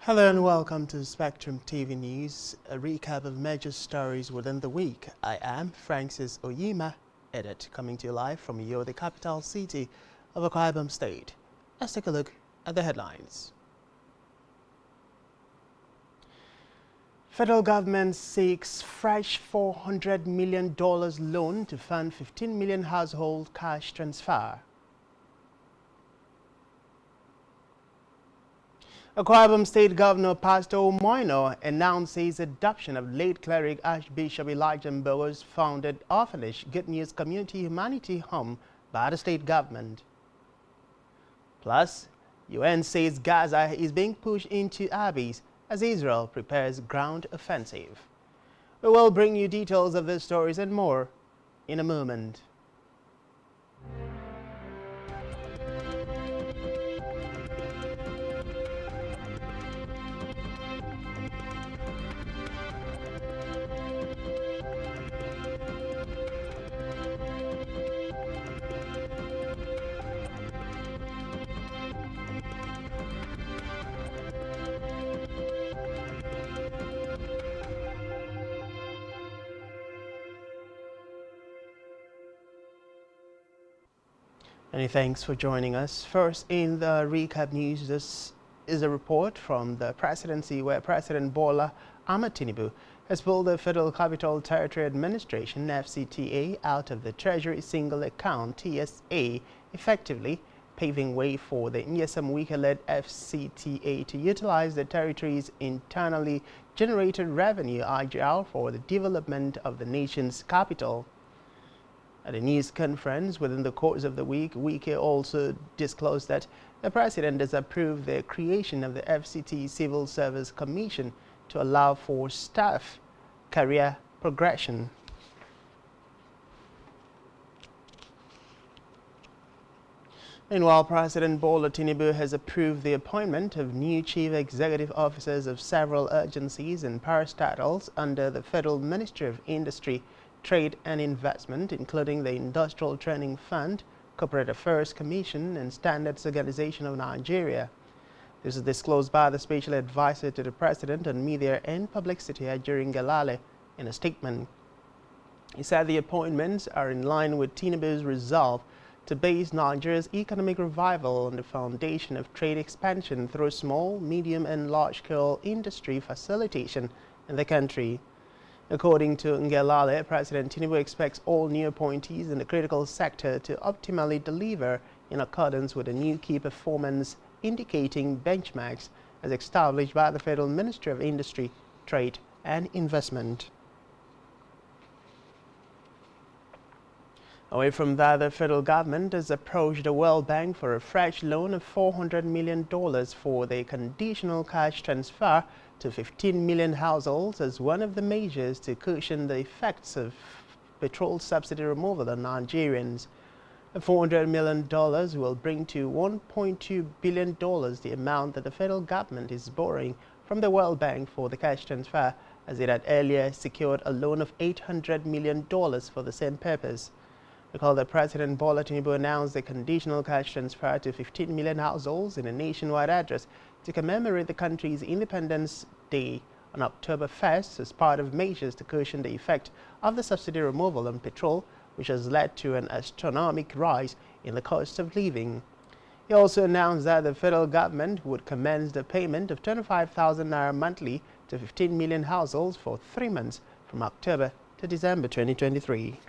Hello and welcome to Spectrum TV News, a recap of major stories within the week. I am Francis Oyima, edit, coming to you live from Uyo, the capital city of Akwa Ibom State. Let's take a look at the headlines. Federal government seeks fresh $400 million loan to fund 15 million household cash transfer. Akwa Ibom State Governor Pastor Omoino announced his adoption of late cleric Archbishop Elijah Mbowe's founded orphanage Good News Community Humanity Home by the state government. Plus, UN says Gaza is being pushed into abyss as Israel prepares ground offensive. We will bring you details of these stories and more in a moment. Many thanks for joining us. First, in the recap news, this is a report from the presidency where President Bola Ahmed Tinubu has pulled the Federal Capital Territory Administration (FCTA) out of the Treasury Single Account (TSA), effectively paving way for the Nyesom Wike-led FCTA to utilize the territory's internally generated revenue (IGR) for the development of the nation's capital. At a news conference within the course of the week, Wike also disclosed that the president has approved the creation of the FCT Civil Service Commission to allow for staff career progression. Meanwhile, President Bola Tinubu has approved the appointment of new chief executive officers of several agencies and parastatals under the Federal Ministry of Industry, Trade and Investment, including the Industrial Training Fund, Corporate Affairs Commission and Standards Organization of Nigeria. This is disclosed by the Special Advisor to the President on Media and Publicity, Ajurin Galale, in a statement. He said the appointments are in line with Tinubu's resolve to base Nigeria's economic revival on the foundation of trade expansion through small, medium and large-scale industry facilitation in the country. According to Ngelale, President Tinubu expects all new appointees in the critical sector to optimally deliver in accordance with the new key performance indicating benchmarks as established by the Federal Ministry of Industry, Trade and Investment. Away from that, the federal government has approached the World Bank for a fresh loan of $400 million for the conditional cash transfer to 15 million households as one of the measures to cushion the effects of petrol subsidy removal on Nigerians. The $400 million will bring to $1.2 billion the amount that the federal government is borrowing from the World Bank for the cash transfer, as it had earlier secured a loan of $800 million for the same purpose. Recall that President Bola Tinubu announced the conditional cash transfer to 15 million households in a nationwide address to commemorate the country's Independence Day on October 1st as part of measures to cushion the effect of the subsidy removal on petrol, which has led to an astronomical rise in the cost of living. He also announced that the federal government would commence the payment of 25,000 naira monthly to 15 million households for 3 months from October to December 2023.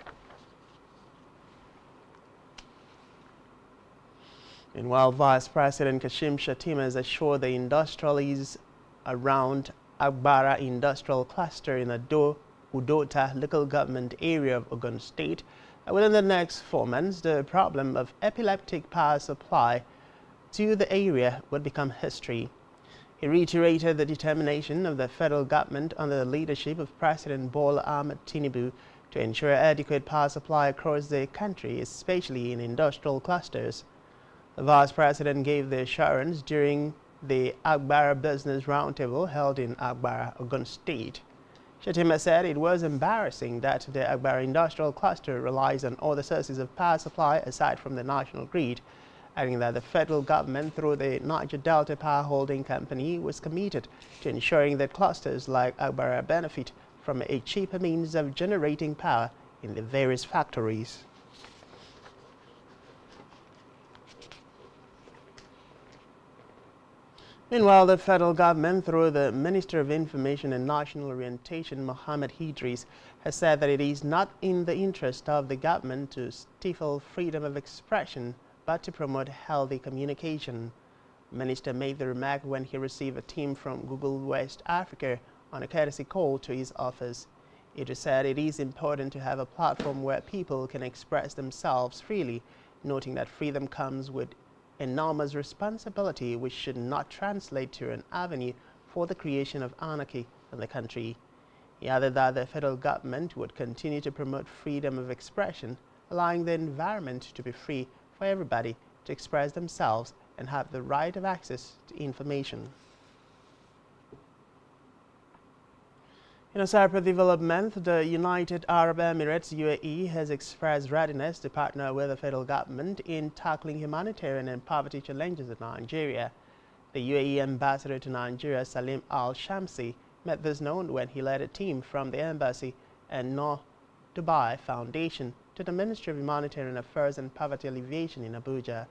Meanwhile, Vice President Kashim Shettima has assured the industrialists around Agbara Industrial Cluster in Udota local government area of Ogun State that within the next 4 months, the problem of epileptic power supply to the area would become history. He reiterated the determination of the federal government under the leadership of President Bola Ahmed Tinubu to ensure adequate power supply across the country, especially in industrial clusters. The Vice President gave the assurance during the Agbara Business Roundtable held in Agbara, Ogun State. Shettima said it was embarrassing that the Agbara Industrial Cluster relies on other sources of power supply aside from the national grid, adding that the federal government, through the Niger Delta Power Holding Company, was committed to ensuring that clusters like Agbara benefit from a cheaper means of generating power in the various factories. Meanwhile, the federal government, through the Minister of Information and National Orientation, Mohammed Idris, has said that it is not in the interest of the government to stifle freedom of expression, but to promote healthy communication. The minister made the remark when he received a team from Google West Africa on a courtesy call to his office. Idris said it is important to have a platform where people can express themselves freely, noting that freedom comes with enormous responsibility, which should not translate to an avenue for the creation of anarchy in the country. He added that the federal government would continue to promote freedom of expression, allowing the environment to be free for everybody to express themselves and have the right of access to information. In a separate development, the United Arab Emirates (UAE) has expressed readiness to partner with the federal government in tackling humanitarian and poverty challenges in Nigeria. The UAE ambassador to Nigeria, Salim Al-Shamsi, made this known when he led a team from the embassy and North Dubai Foundation to the Ministry of Humanitarian Affairs and Poverty Alleviation in Abuja.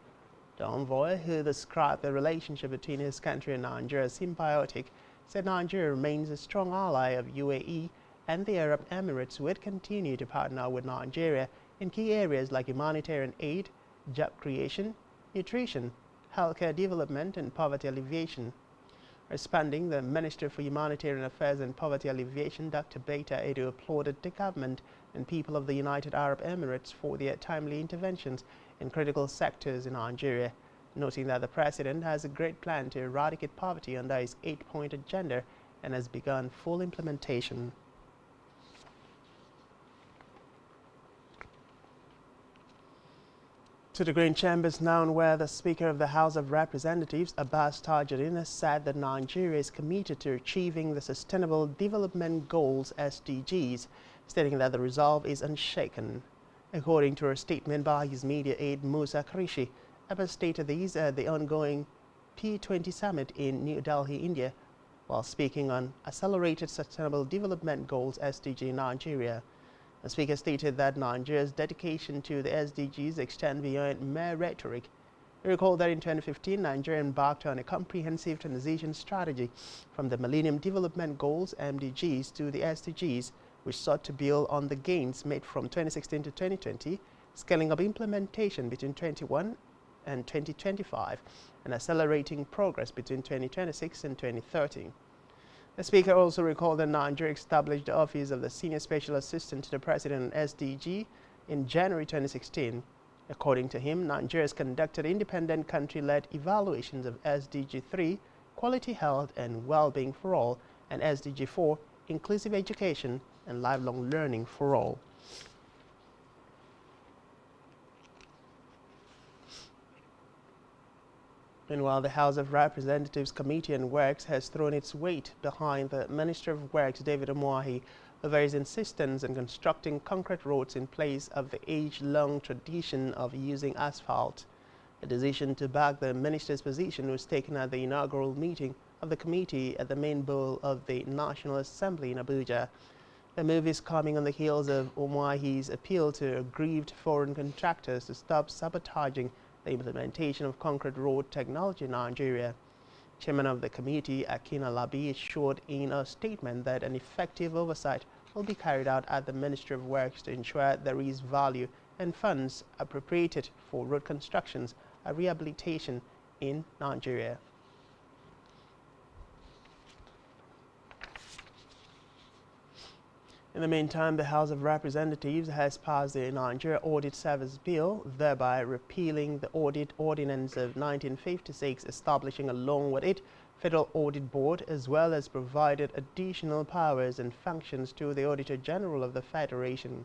The envoy, who described the relationship between his country and Nigeria as symbiotic, said Nigeria remains a strong ally of UAE, and the Arab Emirates would continue to partner with Nigeria in key areas like humanitarian aid, job creation, nutrition, healthcare development, and poverty alleviation. Responding, the Minister for Humanitarian Affairs and Poverty Alleviation, Dr. Beta Edu, applauded the government and people of the United Arab Emirates for their timely interventions in critical sectors in Nigeria, noting that the President has a great plan to eradicate poverty under his 8-point agenda and has begun full implementation. To the Green Chambers now, where the Speaker of the House of Representatives, Abbas Tajuddin, has said that Nigeria is committed to achieving the Sustainable Development Goals (SDGs), stating that the resolve is unshaken. According to a statement by his media aide Musa Krishi, Abbas stated these at the ongoing P20 summit in New Delhi, India, while speaking on Accelerated Sustainable Development Goals (SDG) in Nigeria. The Speaker stated that Nigeria's dedication to the SDGs extends beyond mere rhetoric. He recalled that in 2015, Nigeria embarked on a comprehensive transition strategy from the Millennium Development Goals (MDGs) to the SDGs, which sought to build on the gains made from 2016 to 2020, scaling up implementation between 2021 and 2025, and accelerating progress between 2026 and 2030. The Speaker also recalled that Nigeria established the Office of the Senior Special Assistant to the President on SDG in January 2016. According to him, Nigeria has conducted independent country-led evaluations of SDG 3, Quality Health and Well-being for All, and SDG 4, Inclusive Education and Lifelong Learning for All. Meanwhile, the House of Representatives Committee on Works has thrown its weight behind the Minister of Works, David Umahi, over his insistence on constructing concrete roads in place of the age-long tradition of using asphalt. The decision to back the minister's position was taken at the inaugural meeting of the committee at the main bowl of the National Assembly in Abuja. The move is coming on the heels of Umahi's appeal to aggrieved foreign contractors to stop sabotaging the implementation of concrete road technology in Nigeria. Chairman of the committee, Akin Alabi, assured in a statement that an effective oversight will be carried out at the Ministry of Works to ensure there is value and funds appropriated for road constructions and rehabilitation in Nigeria. In the meantime, the House of Representatives has passed the Nigeria Audit Service Bill, thereby repealing the Audit Ordinance of 1956, establishing along with it Federal Audit Board, as well as provided additional powers and functions to the Auditor General of the Federation.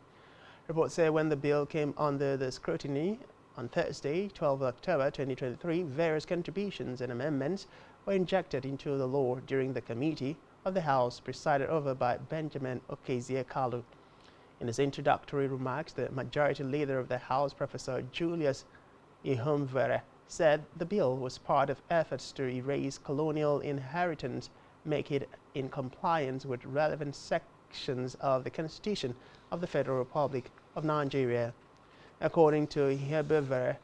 Reports say when the bill came under the scrutiny on Thursday, 12 October 2023, various contributions and amendments were injected into the law during the committee of the House, presided over by Benjamin Okezie-Kalu. In his introductory remarks, the Majority Leader of the House, Professor Julius Ihumvere, said the bill was part of efforts to erase colonial inheritance, make it in compliance with relevant sections of the Constitution of the Federal Republic of Nigeria. According to Hebevere,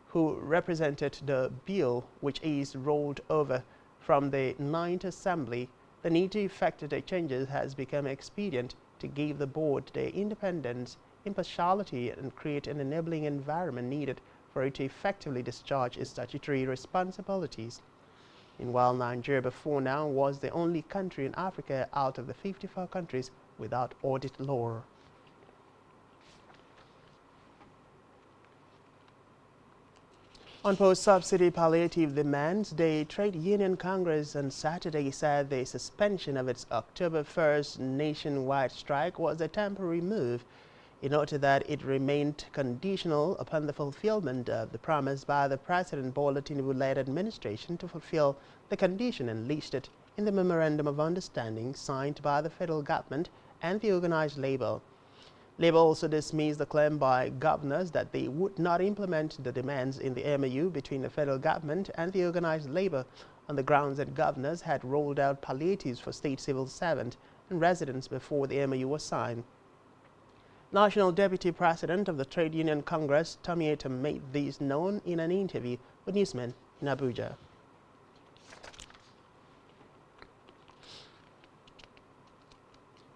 who represented the bill, which is rolled over from the Ninth Assembly, the need to effect the changes has become expedient to give the board the independence, impartiality, and create an enabling environment needed for it to effectively discharge its statutory responsibilities. Meanwhile, Nigeria before now was the only country in Africa out of the 54 countries without audit law. On post-subsidy palliative demands, the Trade Union Congress on Saturday said the suspension of its October 1st nationwide strike was a temporary move. It noted that it remained conditional upon the fulfillment of the promise by the President Bola Tinubu-led administration to fulfill the condition enlisted in the Memorandum of Understanding signed by the federal government and the organized labor. Labour also dismissed the claim by governors that they would not implement the demands in the MOU between the federal government and the organized labour on the grounds that governors had rolled out palliatives for state civil servants and residents before the MOU was signed. National Deputy President of the Trade Union Congress, Tommy Atom, made this known in an interview with newsmen in Abuja.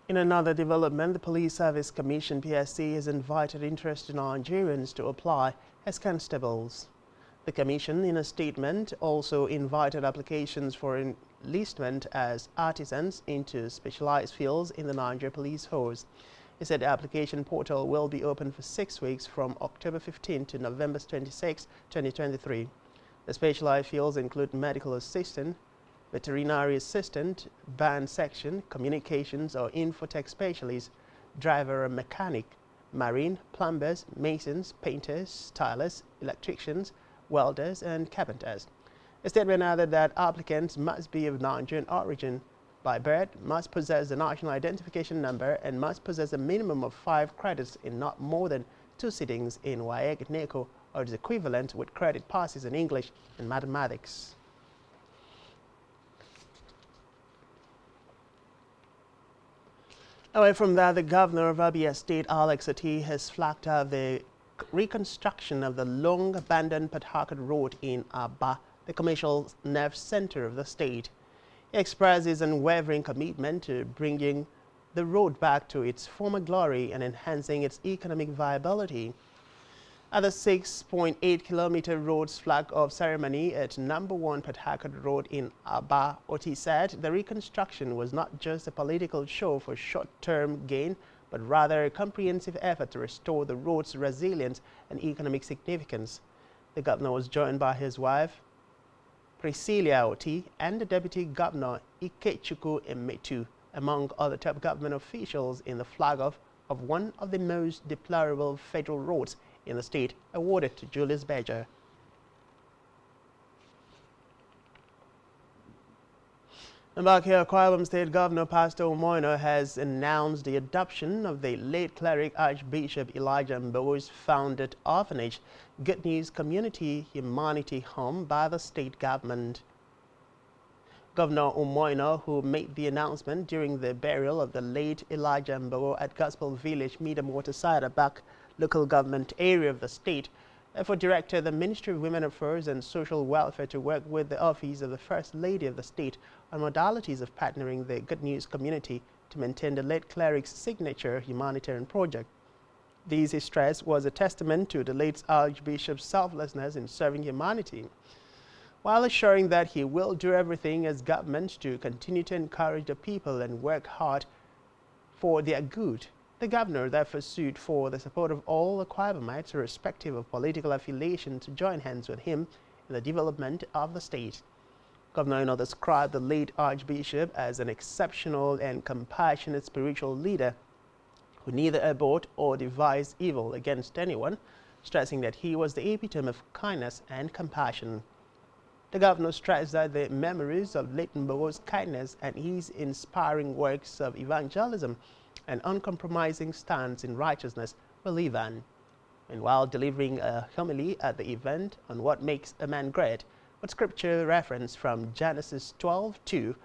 In another development, the Police Service Commission (PSC) has invited interested Nigerians to apply as constables. The Commission, in a statement, also invited applications for enlistment as artisans into specialized fields in the Nigeria Police Force. It said the application portal will be open for 6 weeks from October 15 to November 26, 2023. The specialized fields include medical assistant, veterinary assistant, band section, communications or infotech specialist, driver or mechanic, marine, plumbers, masons, painters, stylers, electricians, welders, and carpenters. A statement added that applicants must be of Nigerian origin, by birth, must possess the national identification number, and must possess a minimum of 5 credits in not more than 2 sittings in WAEC, NECO, or its equivalent with credit passes in English and mathematics. Away from that, the governor of Abia State, Alex Oti, has flagged out the reconstruction of the long-abandoned Port Harcourt Road in Aba, the commercial nerve center of the state. He expressed his unwavering commitment to bringing the road back to its former glory and enhancing its economic viability. At the 6.8-kilometer road's flag-off ceremony at number 1 Port Harcourt Road in Aba, Oti said the reconstruction was not just a political show for short-term gain, but rather a comprehensive effort to restore the road's resilience and economic significance. The governor was joined by his wife, Priscilla Oti, and the Deputy Governor, Ikechukwu Emetu, among other top government officials in the flag-off of one of the most deplorable federal roads in the state, awarded to Julius Berger. And back here, Akwa Ibom State Governor Pastor Umoino has announced the adoption of the late cleric Archbishop Elijah Mbowe's founded orphanage, Good News Community Humanity Home, by the state government. Governor Umoino, who made the announcement during the burial of the late Elijah Mbowe at Gospel Village, Medium Waterside, Abak local government area of the state, therefore directed the Ministry of Women Affairs and Social Welfare to work with the Office of the First Lady of the state on modalities of partnering the Good News community to maintain the late cleric's signature humanitarian project. This, he stressed, was a testament to the late Archbishop's selflessness in serving humanity, while assuring that he will do everything as government to continue to encourage the people and work hard for their good. The governor therefore sued for the support of all Akwa Ibomites, irrespective of political affiliation, to join hands with him in the development of the state. Governor Umoino described the late Archbishop as an exceptional and compassionate spiritual leader who neither abhorred or devised evil against anyone, stressing that he was the epitome of kindness and compassion. The governor stressed that the memories of late Mbowe's kindness and his inspiring works of evangelism and uncompromising stance in righteousness will live on. And while delivering a homily at the event on what makes a man great, with scripture reference from Genesis 12:2,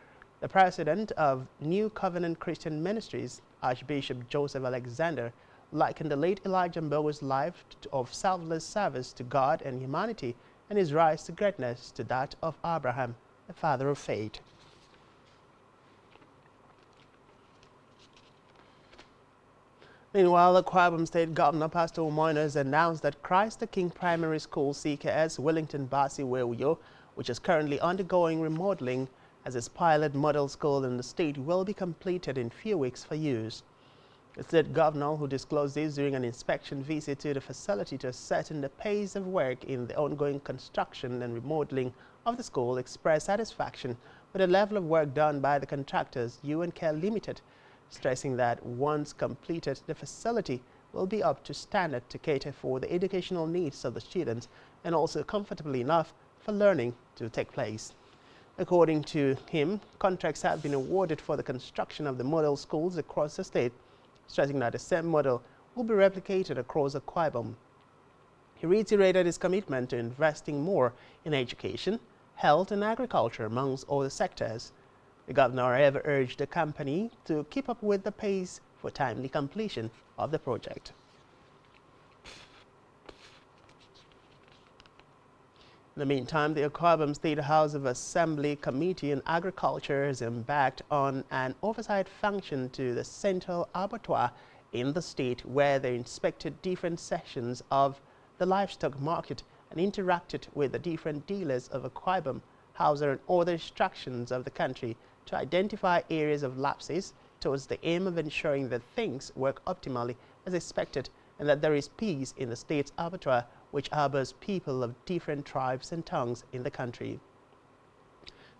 the president of New Covenant Christian Ministries, Archbishop Joseph Alexander, likened the late Elijah Mbowe's life of selfless service to God and humanity and his rise to greatness to that of Abraham, the father of faith. Meanwhile, the Akwa Ibom State Governor, Pastor Moiners, announced that Christ the King Primary School, CKS Wellington Basi Wewuyo, which is currently undergoing remodeling as its pilot model school in the state, will be completed in few weeks for use. The state governor, who disclosed this during an inspection visit to the facility to ascertain the pace of work in the ongoing construction and remodeling of the school, expressed satisfaction with the level of work done by the contractors, UNCare Limited, stressing that once completed, the facility will be up to standard to cater for the educational needs of the students and also comfortably enough for learning to take place. According to him, contracts have been awarded for the construction of the model schools across the state, stressing that the same model will be replicated across Akwa Ibom. He reiterated his commitment to investing more in education, health and agriculture amongst other sectors. The governor, however, urged the company to keep up with the pace for timely completion of the project. In the meantime, the Akwa Ibom State House of Assembly Committee on Agriculture has embarked on an oversight function to the central abattoir in the state, where they inspected different sections of the livestock market and interacted with the different dealers of Akwa Ibom, Hausa and other extractions of the country to identify areas of lapses towards the aim of ensuring that things work optimally as expected and that there is peace in the state's abattoir, which harbors people of different tribes and tongues in the country.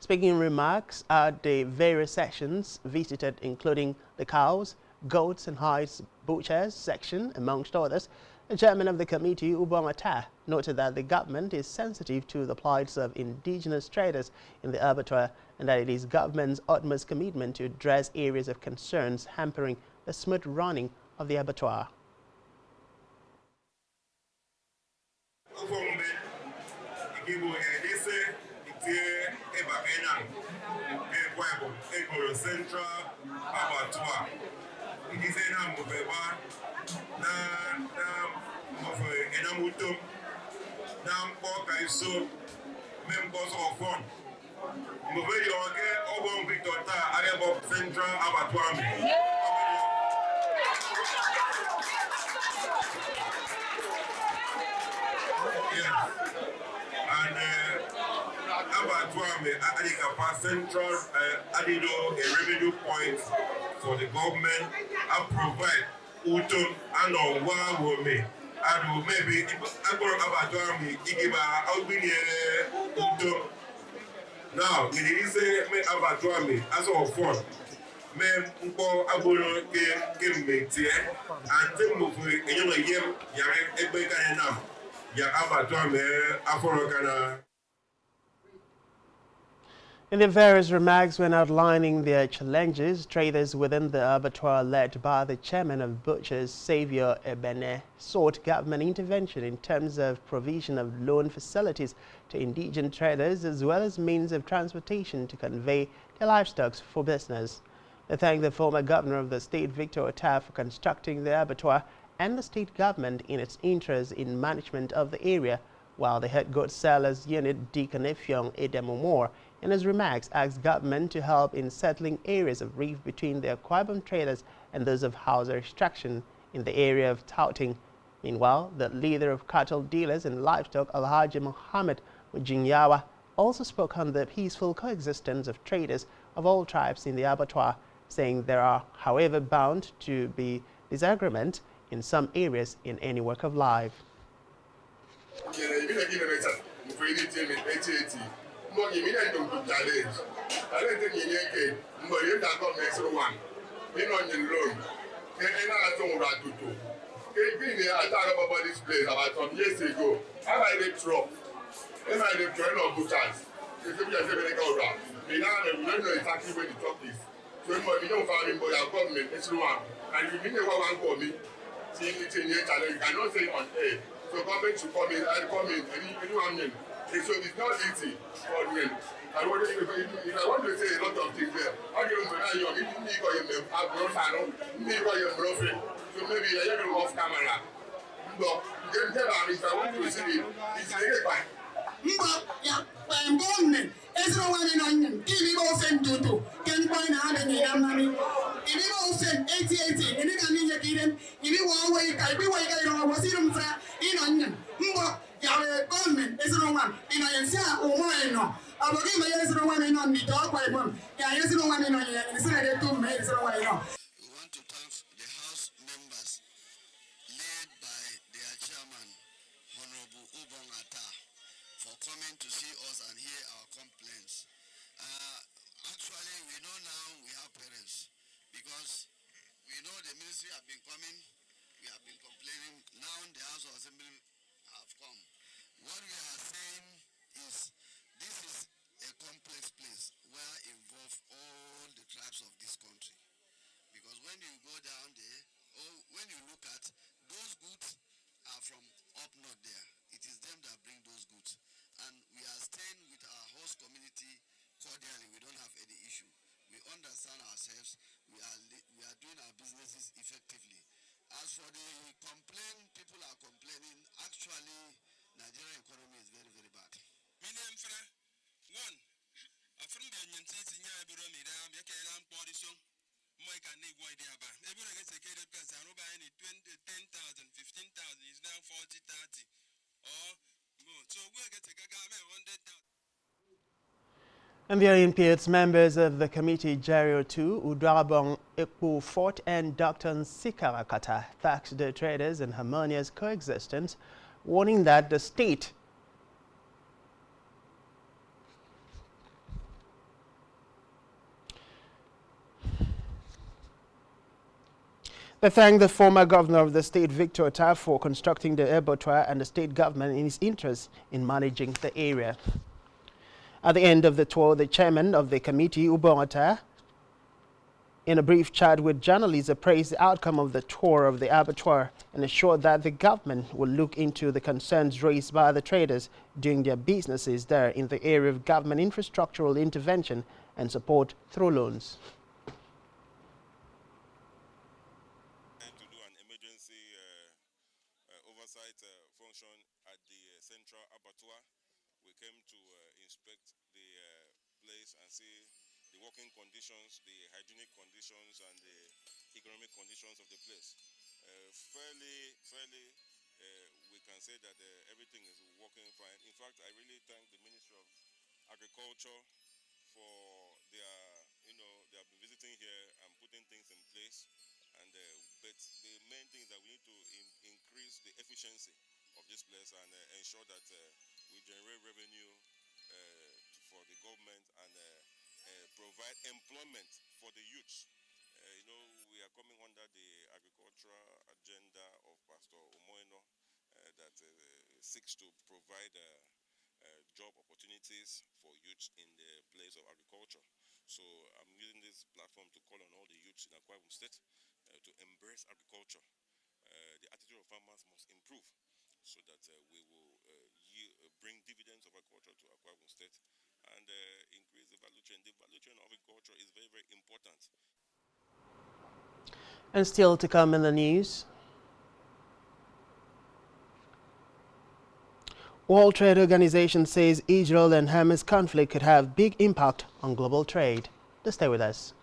Speaking in remarks at the various sections visited, including the cows, goats and hides butchers section, amongst others, the chairman of the committee, Ubong Ata, noted that the government is sensitive to the plights of indigenous traders in the abattoir and that it is government's utmost commitment to address areas of concerns hampering the smooth running of the abattoir. Central Adido, a revenue point for the government, and provide Uton and on one woman. And maybe I go about me, Igiba, Uton. Now, it is me about me as of fun. Men who are going to give me tea and think of a young yam, Yam, a baker and now. Yabatua me, Afro. In their various remarks when outlining their challenges, traders within the abattoir led by the chairman of Butchers, Xavier Ebene, sought government intervention in terms of provision of loan facilities to indigent traders as well as means of transportation to convey their livestock for business. They thanked the former governor of the state, Victor Ota, for constructing the abattoir and the state government in its interest in management of the area, while the head goat sellers unit, Deacon Efyong Edemomor, in his remarks, asked government to help in settling areas of reef between the Akwa Ibom traders and those of Hausa extraction in the area of Touting. Meanwhile, the leader of cattle dealers and livestock, Alhaji Muhammad Mujinyawa, also spoke on the peaceful coexistence of traders of all tribes in the abattoir, saying there are, however, bound to be disagreement in some areas in any walk of life. About some years ago, I had a truck. Then I had a train of butchers. They don't know exactly where the truck is. So we don't find him, but our government is one. And you mean one for me. see meeting here challenge. You cannot say on air. So government should come in, anyone in. So it's not easy for them. If I want to say a lot of things there, how do you know you need to have growth and you need to profit? So maybe I have off camera. But then tell them if I want to see it, it's a fine. Government, everyone in Onion, give me all send to can find out any money. If you all send 80, and you can get them, if you want way, I be way I was in Onion. Government, everyone, in I say, oh, why no? I will give my everyone in on the dog by one. Yeah, everyone in Onion, and it's not 2 minutes away. We want to thank the House members led by their chairman, Honorable Ubong Atta, for coming to see us and hear our complaints. Actually, we know now we have parents because we know the ministry have been coming, we have been complaining. Now the House of Assembly have come. What we are saying is this is a complex place where involve all the tribes of this country. Because when you go down there, or when you look at those goods are from up north there. It is them that bring those goods. And we are staying with our host community cordially. We don't have any issue. We understand ourselves. We are doing our businesses effectively. As for the complaint, people are complaining. Actually, Nigerian economy is very, very bad. One, from the Union States in Yaburum, Mike and Nick White Yaba. Everyone gets a kid because I don't buy any 10,000, 15,000 is now 40, 30. Or more. So we'll get a gaga 100,000. And the Olympiads members of the committee Jario 2, Udrabong Ekpu Fort and Dr. Sikarakata taxed the traders in harmonious coexistence, warning that the state They thank the former governor of the state, Victor Otta, for constructing the abattoir and the state government in its interest in managing the area. At the end of the tour, the chairman of the committee, Ubong Otta, in a brief chat with journalists, praised the outcome of the tour of the abattoir and assured that the government will look into the concerns raised by the traders doing their businesses there in the area of government infrastructural intervention and support through loans. Function at the central abattoir. We came to inspect the place and see the working conditions, the hygienic conditions, and the economic conditions of the place. Fairly, we can say that everything is working fine. In fact, I really thank the Ministry of Agriculture for their, they have been visiting here and putting things in place. And but the main thing is that we need to increase the efficiency of this place and ensure that we generate revenue for the government and provide employment for the youth. We are coming under the agricultural agenda of Pastor Omoino that seeks to provide job opportunities for youth in the place of agriculture. So I'm using this platform to call on all the youths in Akwa Ibom State to embrace agriculture. The attitude of farmers must improve so that we will bring dividends of agriculture to Akwa Ibom State and increase the value chain. The value chain of agriculture is very, very important. And still to come in the news, World Trade Organization says Israel and Hamas conflict could have big impact on global trade. Just stay with us.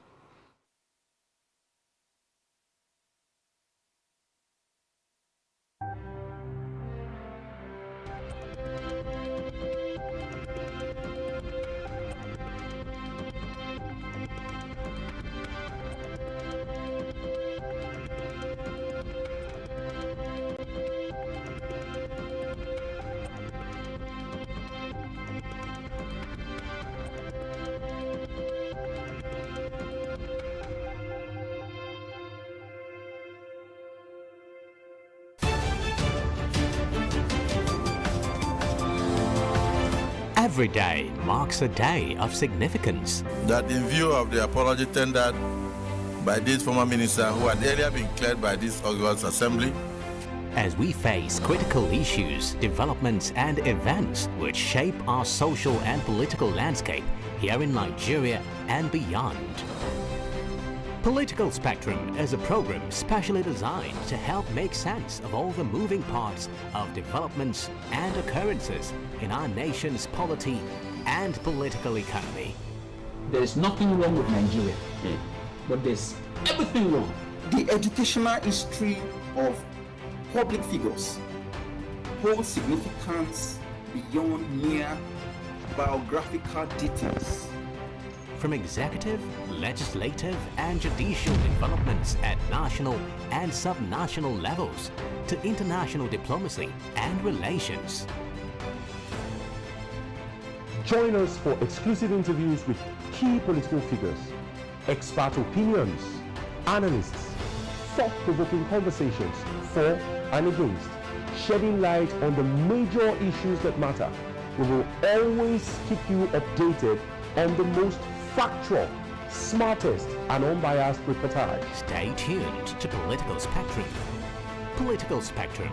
Every day marks a day of significance. That in view of the apology tendered by this former minister who had earlier been cleared by this August Assembly. As we face critical issues, developments and events which shape our social and political landscape here in Nigeria and beyond. Political Spectrum is a program specially designed to help make sense of all the moving parts of developments and occurrences in our nation's polity and political economy. There is nothing wrong with Nigeria, but there's everything wrong. The educational history of public figures holds significance beyond mere biographical details. From executive, legislative and judicial developments at national and subnational levels to international diplomacy and relations. Join us for exclusive interviews with key political figures, expert opinions, analysts, thought-provoking conversations for and against, shedding light on the major issues that matter. We will always keep you updated on the most factual, smartest and unbiased reportage. Stay tuned to Political Spectrum. Political Spectrum.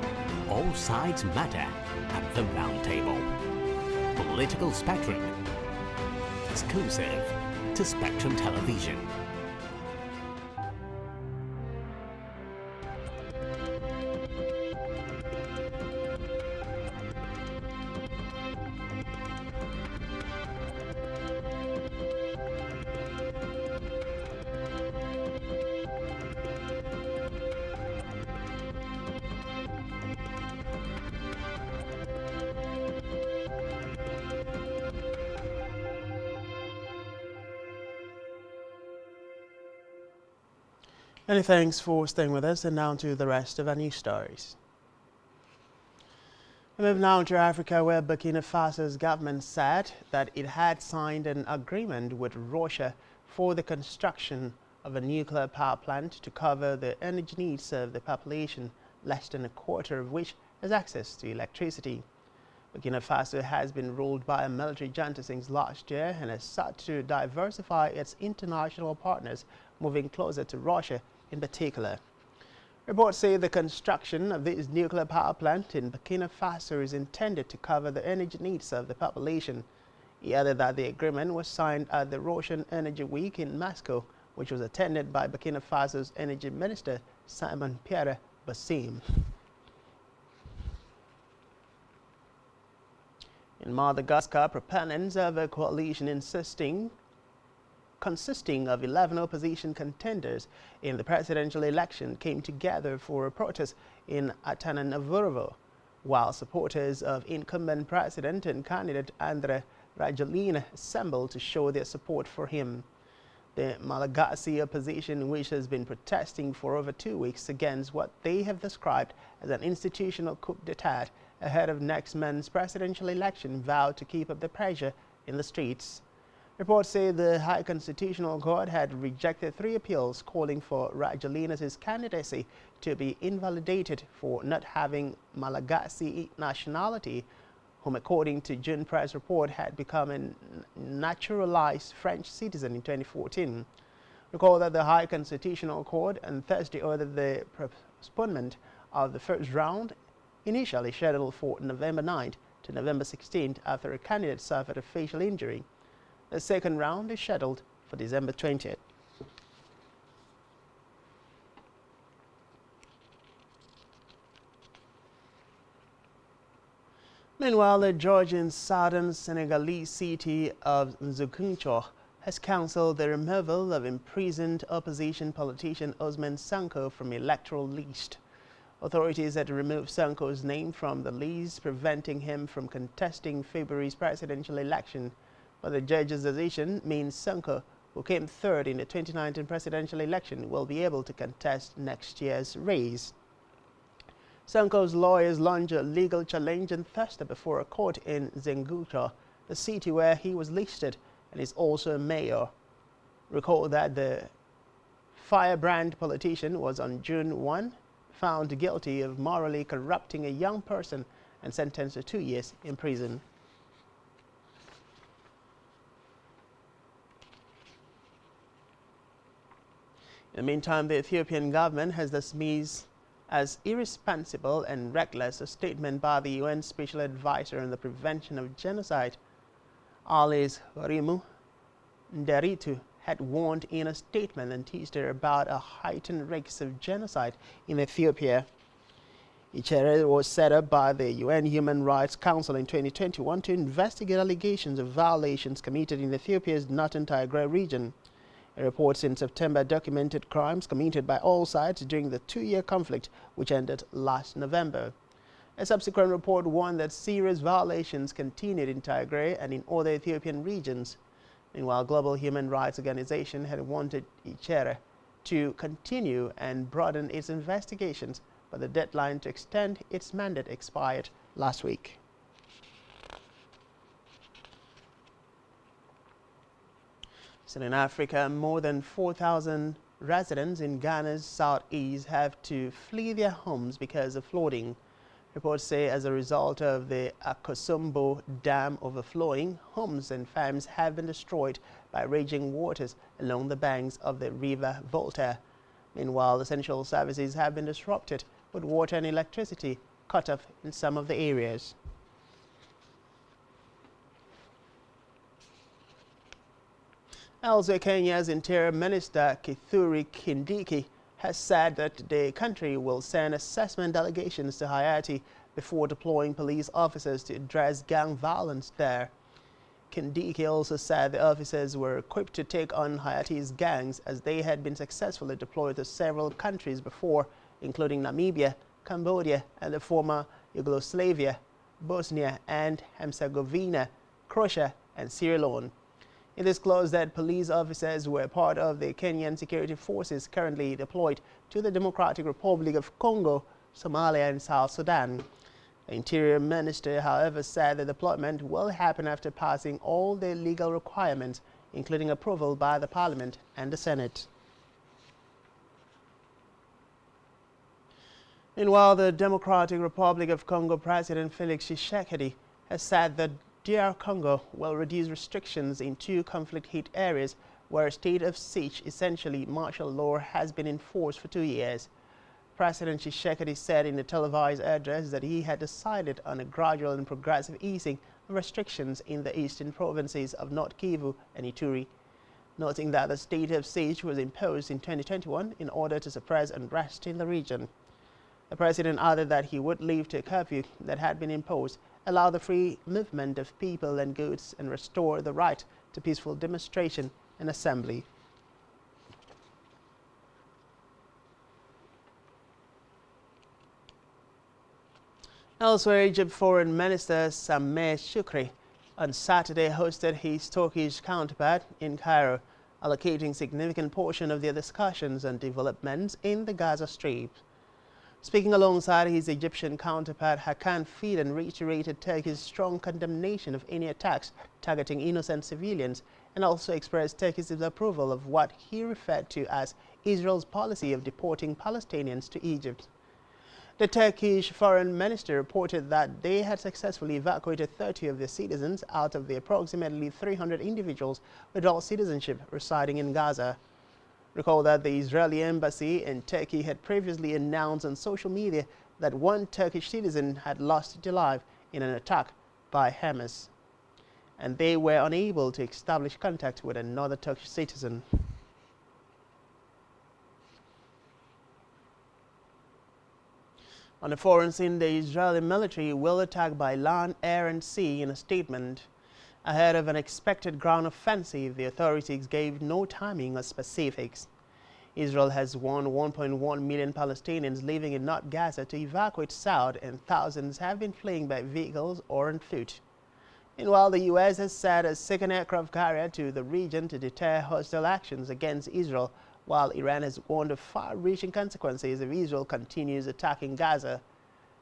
All sides matter at the round table. Political Spectrum. Exclusive to Spectrum Television. Many thanks for staying with us, and now to the rest of our news stories. We move now to Africa, where Burkina Faso's government said that it had signed an agreement with Russia for the construction of a nuclear power plant to cover the energy needs of the population, less than a quarter of which has access to electricity. Burkina Faso has been ruled by a military junta since last year and has sought to diversify its international partners, moving closer to Russia in particular. Reports say the construction of this nuclear power plant in Burkina Faso is intended to cover the energy needs of the population. He added that the agreement was signed at the Russian Energy Week in Moscow, which was attended by Burkina Faso's Energy Minister Simon Pierre Bassim. In Madagascar, proponents of a coalition consisting of 11 opposition contenders in the presidential election came together for a protest in Antananarivo, while supporters of incumbent president and candidate André Rajoelina assembled to show their support for him. The Malagasy opposition, which has been protesting for over 2 weeks against what they have described as an institutional coup d'etat ahead of next month's presidential election, vowed to keep up the pressure in the streets. Reports say the High Constitutional Court had rejected 3 appeals calling for Rajoelina's candidacy to be invalidated for not having Malagasy nationality, whom, according to June press report, had become a naturalized French citizen in 2014. Recall that the High Constitutional Court on Thursday ordered the postponement of the first round, initially scheduled for November 9th to November 16th after a candidate suffered a facial injury. The second round is scheduled for December 20th. Meanwhile, the Georgian southern Senegalese city of Ziguinchor has cancelled the removal of imprisoned opposition politician Ousmane Sonko from electoral list. Authorities had removed Sonko's name from the list, preventing him from contesting February's presidential election. But the judge's decision means Sonko, who came third in the 2019 presidential election, will be able to contest next year's race. Sonko's lawyers launched a legal challenge on Thursday before a court in Ziguinchor, the city where he was listed and is also a mayor. Recall that the firebrand politician was on June 1 found guilty of morally corrupting a young person and sentenced to 2 years in prison. In the meantime, the Ethiopian government has dismissed as irresponsible and reckless a statement by the UN Special Advisor on the Prevention of Genocide, Alice Rimu Nderitu, had warned in a statement on Tuesday about a heightened risk of genocide in Ethiopia. Ichere was set up by the UN Human Rights Council in 2021 to investigate allegations of violations committed in Ethiopia's northern Tigray region. Reports in September documented crimes committed by all sides during the two-year conflict, which ended last November. A subsequent report warned that serious violations continued in Tigray and in other Ethiopian regions. Meanwhile, Global Human Rights Organization had wanted Ichere to continue and broaden its investigations, but the deadline to extend its mandate expired last week. Still in Africa, more than 4,000 residents in Ghana's southeast have to flee their homes because of flooding. Reports say as a result of the Akosombo Dam overflowing, homes and farms have been destroyed by raging waters along the banks of the river Volta. Meanwhile, essential services have been disrupted, with water and electricity cut off in some of the areas. Elsewhere, Kenya's Interior Minister Kithure Kindiki has said that the country will send assessment delegations to Haiti before deploying police officers to address gang violence there. Kindiki also said the officers were equipped to take on Haiti's gangs, as they had been successfully deployed to several countries before, including Namibia, Cambodia, and the former Yugoslavia, Bosnia and Herzegovina, Croatia, and Sierra Leone. It is disclosed that police officers were part of the Kenyan security forces currently deployed to the Democratic Republic of Congo, Somalia, and South Sudan. The Interior Minister, however, said the deployment will happen after passing all the legal requirements, including approval by the Parliament and the Senate. Meanwhile, the Democratic Republic of Congo President Felix Tshisekedi has said that DR Congo will reduce restrictions in two conflict-hit areas where a state of siege, essentially martial law, has been enforced for 2 years. President Tshisekedi said in a televised address that he had decided on a gradual and progressive easing of restrictions in the eastern provinces of North Kivu and Ituri, noting that the state of siege was imposed in 2021 in order to suppress unrest in the region. The president added that he would lift a curfew that had been imposed, allow the free movement of people and goods, and restore the right to peaceful demonstration and assembly. Elsewhere, Egypt Foreign Minister Sameh Shoukry on Saturday hosted his Turkish counterpart in Cairo, allocating significant portion of their discussions on developments in the Gaza Strip. Speaking alongside his Egyptian counterpart, Hakan Fidan reiterated Turkey's strong condemnation of any attacks targeting innocent civilians, and also expressed Turkey's disapproval of what he referred to as Israel's policy of deporting Palestinians to Egypt. The Turkish foreign minister reported that they had successfully evacuated 30 of their citizens out of the approximately 300 individuals with dual citizenship residing in Gaza. Recall that the Israeli embassy in Turkey had previously announced on social media that one Turkish citizen had lost their life in an attack by Hamas, and they were unable to establish contact with another Turkish citizen. On the foreign scene, the Israeli military will attack by land, air, and sea in a statement. Ahead of an expected ground offensive, the authorities gave no timing or specifics. Israel has warned 1.1 million Palestinians living in North Gaza to evacuate south, and thousands have been fleeing by vehicles or on foot. Meanwhile, the U.S. has sent a second aircraft carrier to the region to deter hostile actions against Israel, while Iran has warned of far-reaching consequences if Israel continues attacking Gaza.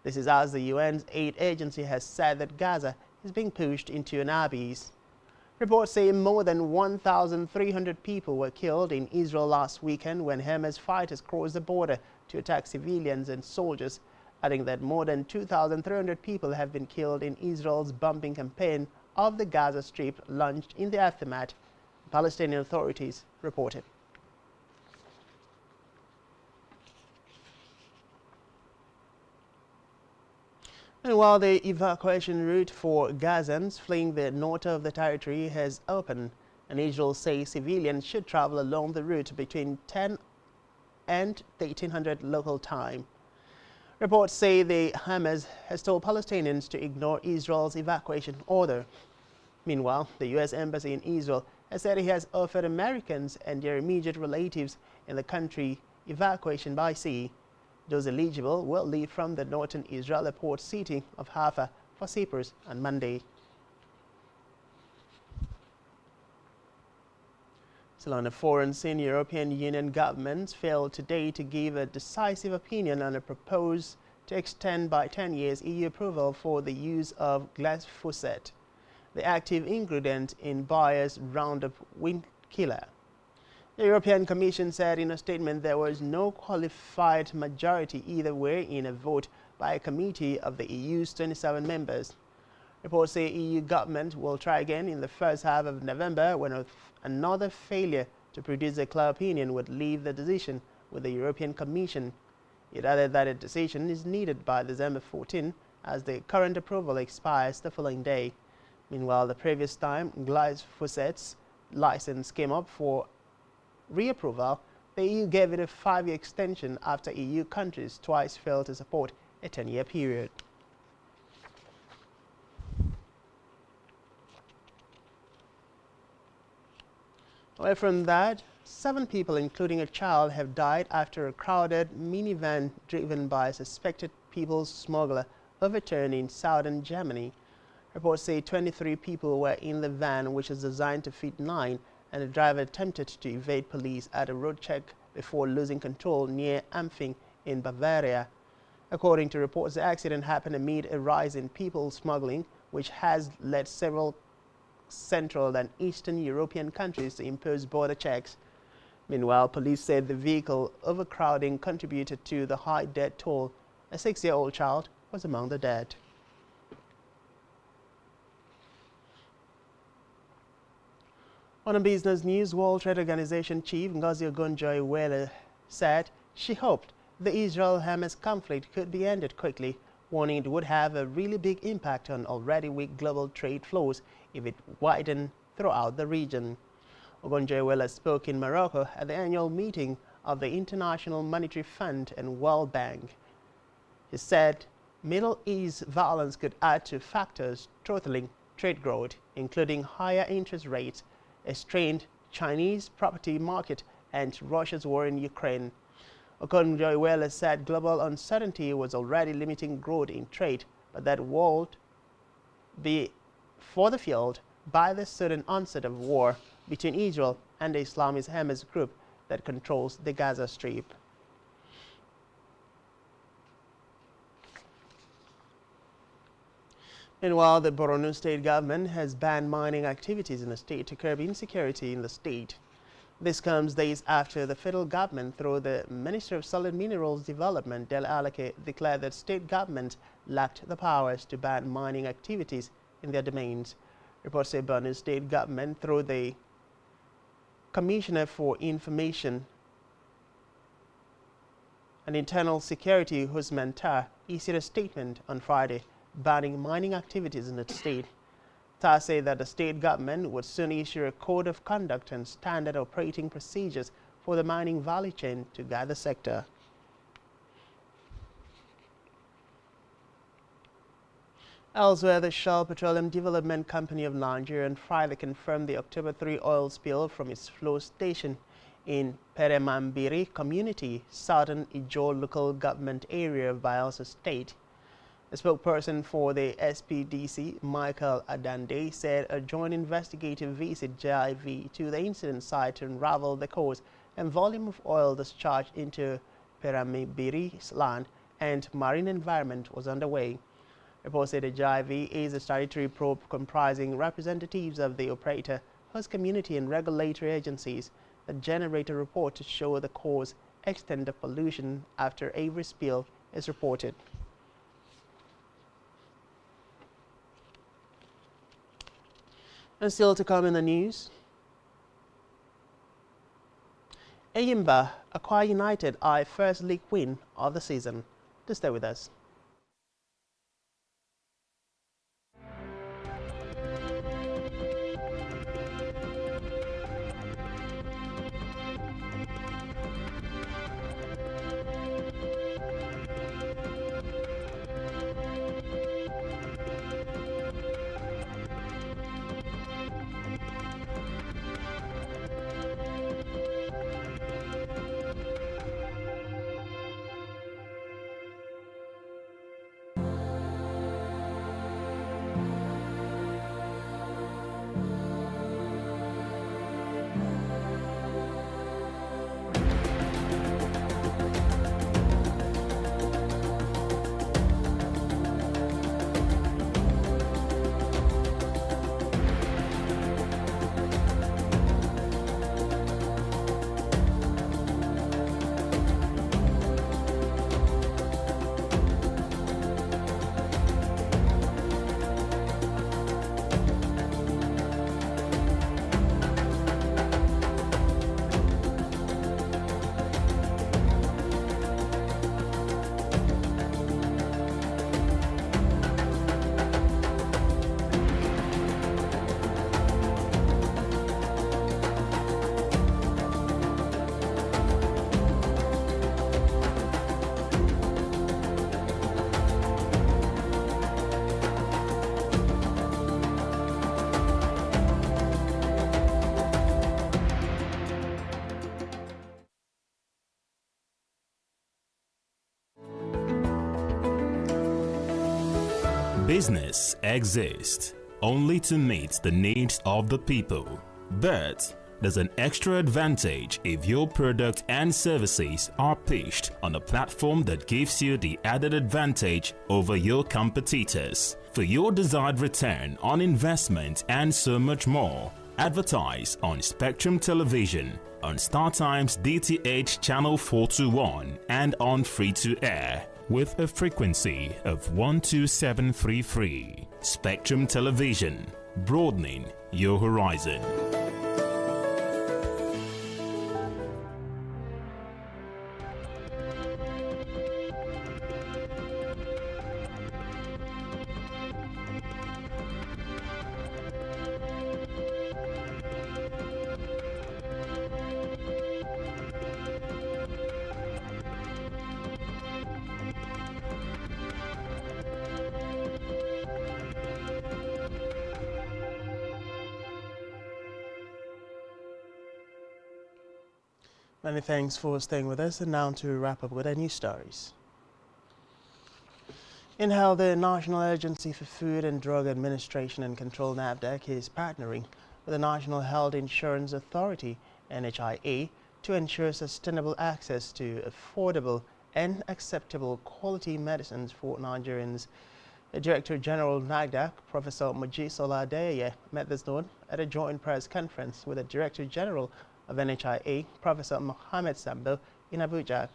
This is as the UN's aid agency has said that Gaza is being pushed into an abyss. Reports say more than 1,300 people were killed in Israel last weekend when Hamas fighters crossed the border to attack civilians and soldiers, adding that more than 2,300 people have been killed in Israel's bombing campaign of the Gaza Strip launched in the aftermath, Palestinian authorities reported. And while the evacuation route for Gazans fleeing the north of the territory has opened, and Israel says civilians should travel along the route between 10 and 1300 local time. Reports say the Hamas has told Palestinians to ignore Israel's evacuation order. Meanwhile, the U.S. Embassy in Israel has said it has offered Americans and their immediate relatives in the country evacuation by sea. Those eligible will leave from the northern Israeli port city of Haifa for Cyprus on Monday. Still on the foreign scene, European Union governments failed today to give a decisive opinion on a proposal to extend by 10 years EU approval for the use of glyphosate, the active ingredient in Bayer's Roundup wind killer. The European Commission said in a statement there was no qualified majority either way in a vote by a committee of the EU's 27 members. Reports say EU government will try again in the first half of November when another failure to produce a clear opinion would leave the decision with the European Commission. It added that a decision is needed by December 14 as the current approval expires the following day. Meanwhile, the previous time glyphosate's license came up for reapproval, the EU gave it a 5-year extension after EU countries twice failed to support a 10-year period. Away from that, 7 people, including a child, have died after a crowded minivan driven by a suspected people's smuggler overturned in southern Germany. Reports say 23 people were in the van, which is designed to fit 9, and the driver attempted to evade police at a road check before losing control near Ampfing in Bavaria. According to reports, the accident happened amid a rise in people smuggling, which has led several Central and Eastern European countries to impose border checks. Meanwhile, police said the vehicle overcrowding contributed to the high death toll. A 6-year-old child was among the dead. On a business news, World Trade Organization chief Ngozi Okonjo-Iweala said she hoped the Israel-Hamas conflict could be ended quickly, warning it would have a really big impact on already weak global trade flows if it widened throughout the region. Okonjo-Iweala spoke in Morocco at the annual meeting of the International Monetary Fund and World Bank. He said Middle East violence could add to factors throttling trade growth, including higher interest rates, a strained Chinese property market, and Russia's war in Ukraine. Okonjo-Iweala said global uncertainty was already limiting growth in trade, but that would be further fueled by the sudden onset of war between Israel and the Islamist Hamas group that controls the Gaza Strip. Meanwhile, the Borno state government has banned mining activities in the state to curb insecurity in the state. This comes days after the federal government, through the Minister of Solid Minerals Development, Del Alake, declared that state governments lacked the powers to ban mining activities in their domains. Reports say Borno state government, through the Commissioner for Information and Internal Security, Usman Tar, issued a statement on Friday banning mining activities in the state. Tar said that the state government would soon issue a code of conduct and standard operating procedures for the mining value chain to guide the sector. Elsewhere, the Shell Petroleum Development Company of Nigeria on Friday confirmed the October 3 oil spill from its flow station in Peremambiri community, southern Ijo local government area of Bayelsa State. A spokesperson for the SPDC, Michael Adande, said a joint investigative visit JIV to the incident site to unravel the cause and volume of oil discharged into Peremambiri's land and marine environment was underway. Reports say the JIV is a statutory probe comprising representatives of the operator, host community and regulatory agencies that generate a report to show the cause, extent of pollution after every spill is reported. And still to come in the news, Eyimba, Akwa United eye first league win of the season. To stay with us. Business exists only to meet the needs of the people, but there's an extra advantage if your product and services are pitched on a platform that gives you the added advantage over your competitors. For your desired return on investment and so much more, advertise on Spectrum Television, on StarTime's DTH Channel 421 and on free-to-air with a frequency of 12733. Spectrum Television, broadening your horizon. Many thanks for staying with us, and now to wrap up with our news stories. In health, the National Agency for Food and Drug Administration and Control (NAFDAC) is partnering with the National Health Insurance Authority (NHIA) to ensure sustainable access to affordable and acceptable quality medicines for Nigerians. The Director General NAFDAC, Professor Mojisola Adeyeye, met this note at a joint press conference with the Director General of NHIA, Professor Mohammed Sambo, in Abuja.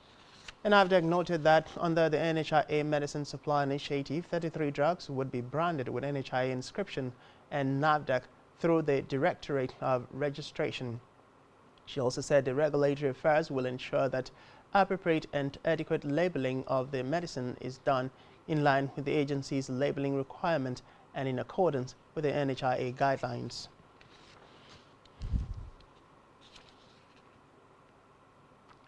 And NAFDAC noted that under the NHIA Medicine Supply Initiative, 33 drugs would be branded with NHIA inscription and NAFDAC through the Directorate of Registration. She also said the regulatory affairs will ensure that appropriate and adequate labeling of the medicine is done in line with the agency's labeling requirement and in accordance with the NHIA guidelines.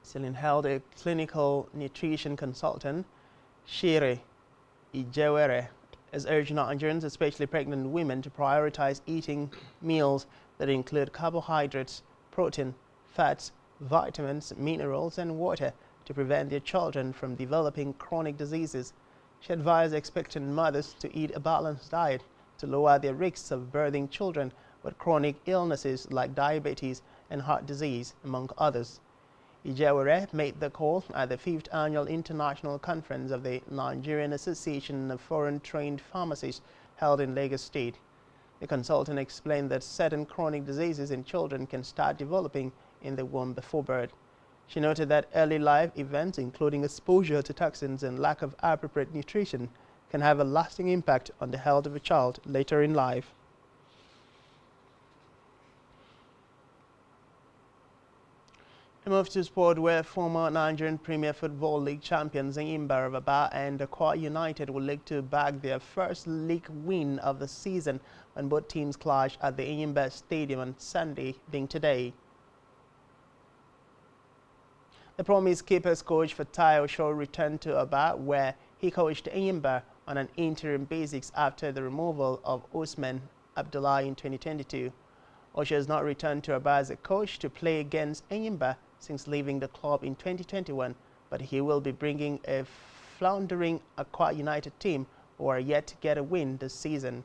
Still in health, a clinical nutrition consultant, Shire Ijewere, has urged Nigerians, especially pregnant women, to prioritize eating meals that include carbohydrates, protein, fats, vitamins, minerals, and water to prevent their children from developing chronic diseases. She advised expectant mothers to eat a balanced diet to lower their risks of birthing children with chronic illnesses like diabetes and heart disease, among others. Ijewere made the call at the 5th Annual International Conference of the Nigerian Association of Foreign Trained Pharmacists held in Lagos State. The consultant explained that certain chronic diseases in children can start developing in the womb before birth. She noted that early life events, including exposure to toxins and lack of appropriate nutrition, can have a lasting impact on the health of a child later in life. We move to sport, where former Nigerian Premier Football League champions Enyimba of Aba and Akwa United will look to bag their first league win of the season when both teams clash at the Enyimba Stadium on Sunday, being today. The Promise Keepers coach Fatai Osho returned to Aba, where he coached Enyimba on an interim basis after the removal of Usman Abdullah in 2022. Osho has not returned to Aba as a coach to play against Enyimba since leaving the club in 2021, but he will be bringing a floundering Akwa United team who are yet to get a win this season.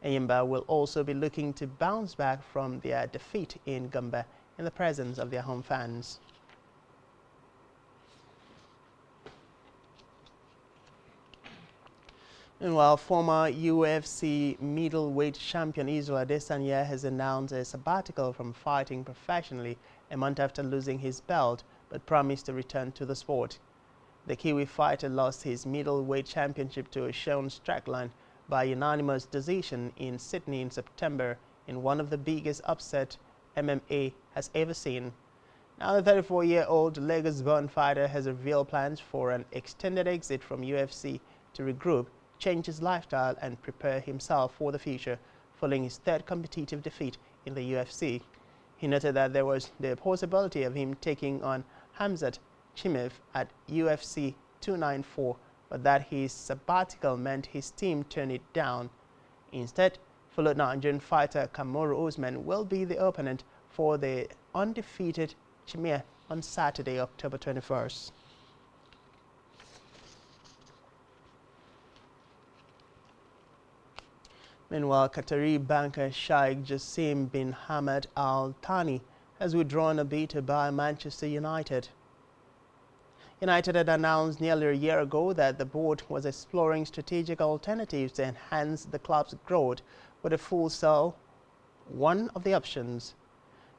Enyimba will also be looking to bounce back from their defeat in Gombe in the presence of their home fans. Meanwhile, former UFC middleweight champion Israel Adesanya has announced a sabbatical from fighting professionally a month after losing his belt, but promised to return to the sport. The Kiwi fighter lost his middleweight championship to Sean Strickland by unanimous decision in Sydney in September in one of the biggest upsets MMA has ever seen. Now the 34-year-old Lagos-born fighter has revealed plans for an extended exit from UFC to regroup, change his lifestyle and prepare himself for the future following his third competitive defeat in the UFC. He noted that there was the possibility of him taking on Hamzat Chimaev at UFC 294, but that his sabbatical meant his team turned it down. Instead, fellow Nigerian fighter Kamaru Usman will be the opponent for the undefeated Chimaev on Saturday, October 21st. Meanwhile, Qatari banker Sheikh Jassim bin Hamad Al Thani has withdrawn a bid to buy Manchester United. United had announced nearly a year ago that the board was exploring strategic alternatives to enhance the club's growth, with a full sale one of the options.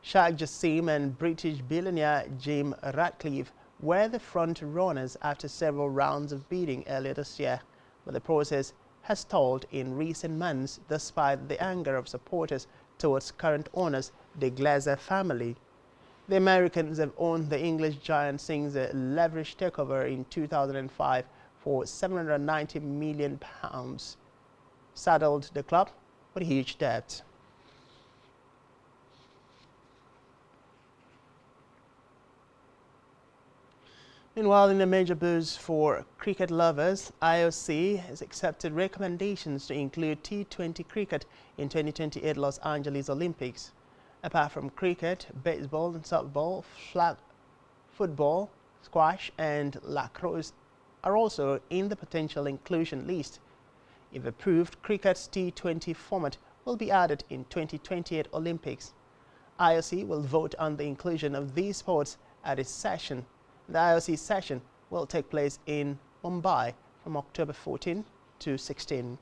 Sheikh Jassim and British billionaire Jim Ratcliffe were the front runners after several rounds of bidding earlier this year, but the process has stalled in recent months despite the anger of supporters towards current owners, the Glazer family. The Americans have owned the English giant since a leveraged takeover in 2005 for £790 million, saddled the club with huge debt. Meanwhile, in a major boost for cricket lovers, IOC has accepted recommendations to include T20 cricket in 2028 Los Angeles Olympics. Apart from cricket, baseball and softball, flag football, squash and lacrosse are also in the potential inclusion list. If approved, cricket's T20 format will be added in 2028 Olympics. IOC will vote on the inclusion of these sports at its session. The IOC session will take place in Mumbai from October 14 to 16.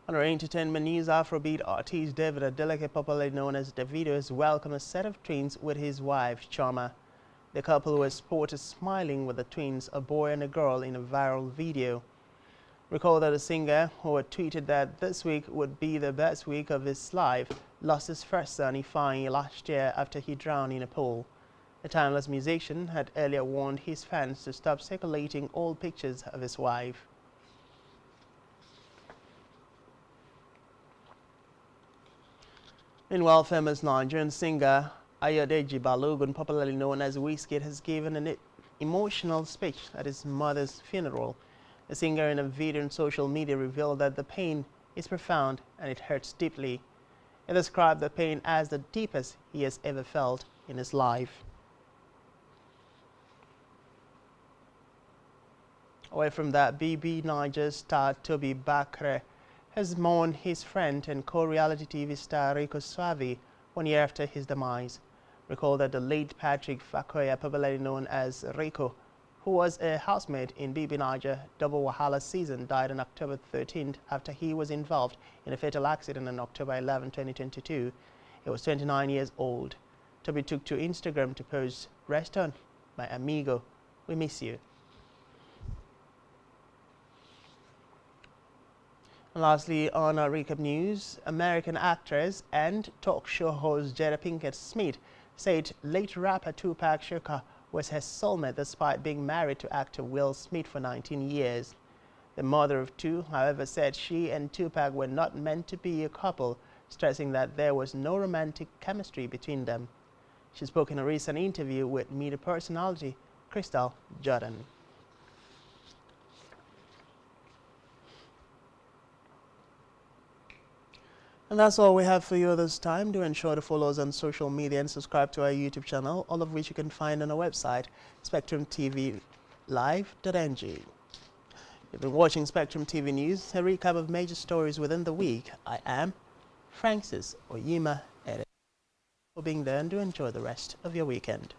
On our entertainment news, Afrobeat artist David Adeleke, popularly known as Davido, has welcomed a set of twins with his wife, Choma. The couple was spotted smiling with the twins, a boy and a girl, in a viral video. Recall that the singer, who had tweeted that this week would be the best week of his life, lost his first son, Ifeanyi, last year after he drowned in a pool. The timeless musician had earlier warned his fans to stop circulating old pictures of his wife. Meanwhile, famous Nigerian singer Ayodeji Balogun, popularly known as Wizkid, has given an emotional speech at his mother's funeral. The singer, in a video on social media, revealed that the pain is profound and it hurts deeply. He described the pain as the deepest he has ever felt in his life. Away from that, BB Niger star Toby Bakre has mourned his friend and co-reality TV star Rico Suave 1 year after his demise. Recall that the late Patrick Fakoya, popularly known as Rico, who was a housemate in BB Niger Double Wahala season, died on October 13th after he was involved in a fatal accident on October 11, 2022. He was 29 years old. Toby took to Instagram to post, "Rest on, my amigo, we miss you." And lastly, on our recap news, American actress and talk show host Jada Pinkett Smith said late rapper Tupac Shakur was her soulmate despite being married to actor Will Smith for 19 years. The mother of two, however, said she and Tupac were not meant to be a couple, stressing that there was no romantic chemistry between them. She spoke in a recent interview with media personality Crystal Jordan. And that's all we have for you this time. Do ensure to follow us on social media and subscribe to our YouTube channel, all of which you can find on our website, spectrumtvlive.ng. You've been watching Spectrum TV News, a recap of major stories within the week. I am Francis Oyima Ere. For being there, and do enjoy the rest of your weekend.